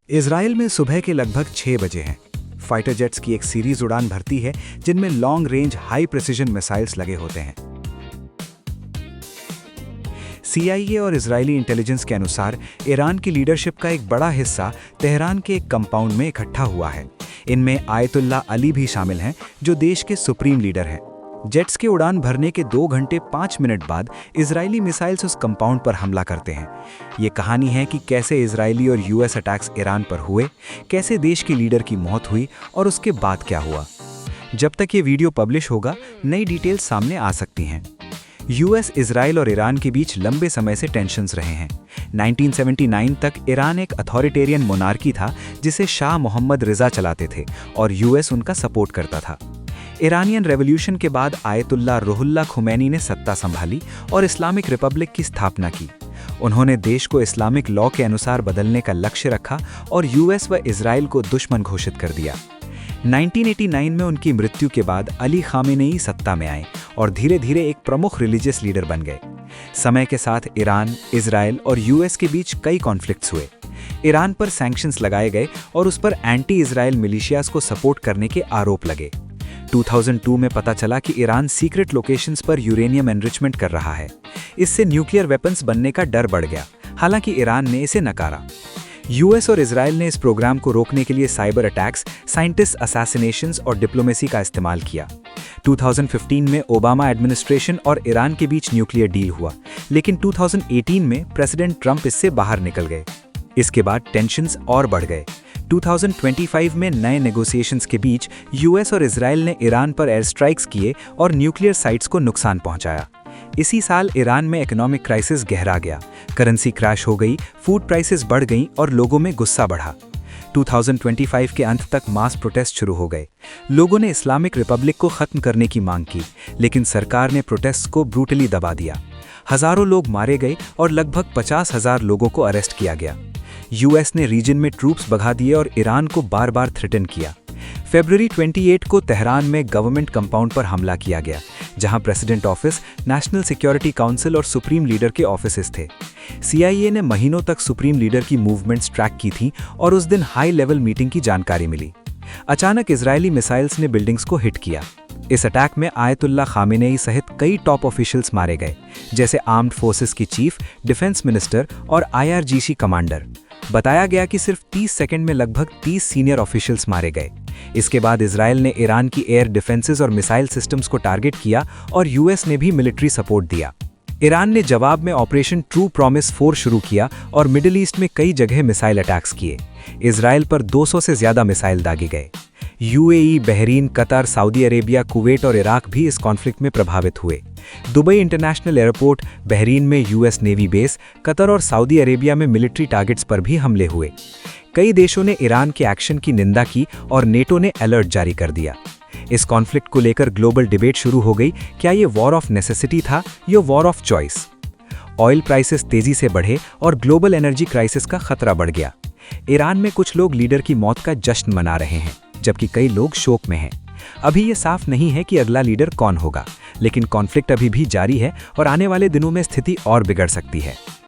Israel में सुबह के लगभग 6 बजे हैं। फाइटर जेट्स की एक सीरीज उड़ान भरती है जिनमें long range high precision missiles लगे होते हैं। CIA और इजरायली इंटेलिजेंस के अनुसार ईरान की लीडरशिप का एक बड़ा हिस्सा तेहरान के एक कंपाउंड में इकट्ठा हुआ है। इनमें आयतुल्ला अली भी शामिल हैं, जो देश के सुप्रीम लीडर हैं। जेट्स के उड़ान भरने के 2 घंटे 5 मिनट बाद इजरायली मिसाइल्स उस कंपाउंड पर हमला करते हैं। ये कहानी है कि कैसे इजरायली और US अटैक्स ईरान पर हुए, कैसे देश के लीडर की मौत हुई और उसके बाद क्या हुआ। जब तक ये वीडियो पब्लिश होगा, नई डिटेल्स सामने आ सकती हैं। US, इजराइल और ईरान के बीच लंबे समय से टेंशन्स रहे हैं। 1979 तक ईरान एक अथॉरिटेरियन मोनार्की था जिसे शाह मोहम्मद रिजा चलाते थे और US उनका सपोर्ट करता था। ईरानियन रेवोल्यूशन के बाद आयतुल्ला रुहुल्ला खुमैनी ने सत्ता संभाली और इस्लामिक रिपब्लिक की स्थापना की। उन्होंने देश को इस्लामिक लॉ के अनुसार बदलने का लक्ष्य रखा और US व इजराइल को दुश्मन घोषित कर दिया। 1989 में उनकी मृत्यु के बाद अली खामेनेई सत्ता में आए और धीरे धीरे एक प्रमुख रिलीजियस लीडर बन गए। समय के साथ ईरान, इजराइल और US के बीच कई कॉन्फ्लिक्ट्स हुए। ईरान पर सैंक्शंस लगाए गए और उस पर एंटी इजराइल मिलिशियाज को सपोर्ट करने के आरोप लगे। 2002 में पता चला कि ईरान सीक्रेट लोकेशंस पर यूरेनियम एनरिचमेंट कर रहा है। इससे न्यूक्लियर वेपन्स बनने का डर बढ़ गया, हालांकि ईरान ने इसे नकारा। US और इजराइल ने इस प्रोग्राम को रोकने के लिए साइबर अटैक्स, साइंटिस्ट असैसिनेशंस और डिप्लोमेसी का इस्तेमाल किया। 2015 में ओबामा एडमिनिस्ट्रेशन और ईरान के बीच न्यूक्लियर डील हुआ, लेकिन 2018 में प्रेसिडेंट ट्रंप इससे बाहर निकल गए। इसके बाद टेंशन्स और बढ़ गए। 2025 में नए नेगोशिएशंस के बीच US और इजराइल ने ईरान पर एयर स्ट्राइक्स किए और न्यूक्लियर साइट्स को नुकसान पहुंचाया। इसी साल ईरान में इकोनॉमिक क्राइसिस गहरा गया, करेंसी क्रैश हो गई, फूड प्राइसेस बढ़ गईं और लोगों में गुस्सा बढ़ा। 2025 के अंत तक मास प्रोटेस्ट शुरू हो गए। लोगों ने इस्लामिक रिपब्लिक को खत्म करने की मांग की, लेकिन सरकार ने प्रोटेस्ट को ब्रूटली दबा दिया। हजारों लोग मारे गए और लगभग 50,000 लोगों को अरेस्ट किया गया। US ने रीजन में ट्रूप्स बढ़ा दिए और ईरान को बार बार थ्रेटन किया। फरवरी 28 को तेहरान में गवर्नमेंट कंपाउंड पर हमला किया गया, जहां president office, national security council और सुप्रीम लीडर के ऑफिसेस थे। CIA ने महीनों तक सुप्रीम लीडर की मूवमेंट्स ट्रैक की थी और उस दिन हाई लेवल मीटिंग की जानकारी मिली। अचानक इजरायली मिसाइल्स ने बिल्डिंग्स को हिट किया। इस अटैक में आयतुल्ला खामेनेई सहित कई टॉप ऑफिशियल्स मारे गए, जैसे आर्म्ड फोर्सेस की चीफ, डिफेंस मिनिस्टर और IRGC कमांडर। बताया गया कि सिर्फ 30 सेकंड में लगभग 30 सीनियर ऑफिशियल्स मारे गए। इसके बाद इजराइल ने ईरान की एयर डिफेंसेस और मिसाइल सिस्टम्स को टारगेट किया और US ने भी मिलिट्री सपोर्ट दिया। ईरान ने जवाब में ऑपरेशन ट्रू प्रॉमिस 4 शुरू किया और मिडिल ईस्ट में कई जगह मिसाइल अटैक्स किए। इजराइल पर 200 से ज्यादा मिसाइल दागे गए। UAE, Bahrain, Qatar, Saudi Arabia, Kuwait और इराक भी इस कॉन्फ्लिक्ट में प्रभावित हुए। दुबई इंटरनेशनल एयरपोर्ट, बहरीन में US नेवी बेस, कतर और सऊदी अरेबिया में मिलिट्री टारगेट्स पर भी हमले हुए। कई देशों ने ईरान के एक्शन की निंदा की और नेटो ने अलर्ट जारी कर दिया। इस कॉन्फ्लिक्ट को लेकर ग्लोबल डिबेट शुरू हो गई। क्या ये वॉर ऑफ नेसेसिटी था या war of choice? Oil prices तेजी से बढ़े और ग्लोबल एनर्जी क्राइसिस का खतरा बढ़ गया। ईरान में कुछ लोग लीडर की मौत का जश्न मना रहे हैं, जबकि कई लोग शोक में हैं। अभी ये साफ नहीं है कि अगला लीडर कौन होगा, लेकिन कॉन्फ्लिक्ट अभी भी जारी है और आने वाले दिनों में स्थिति और बिगड़ सकती है।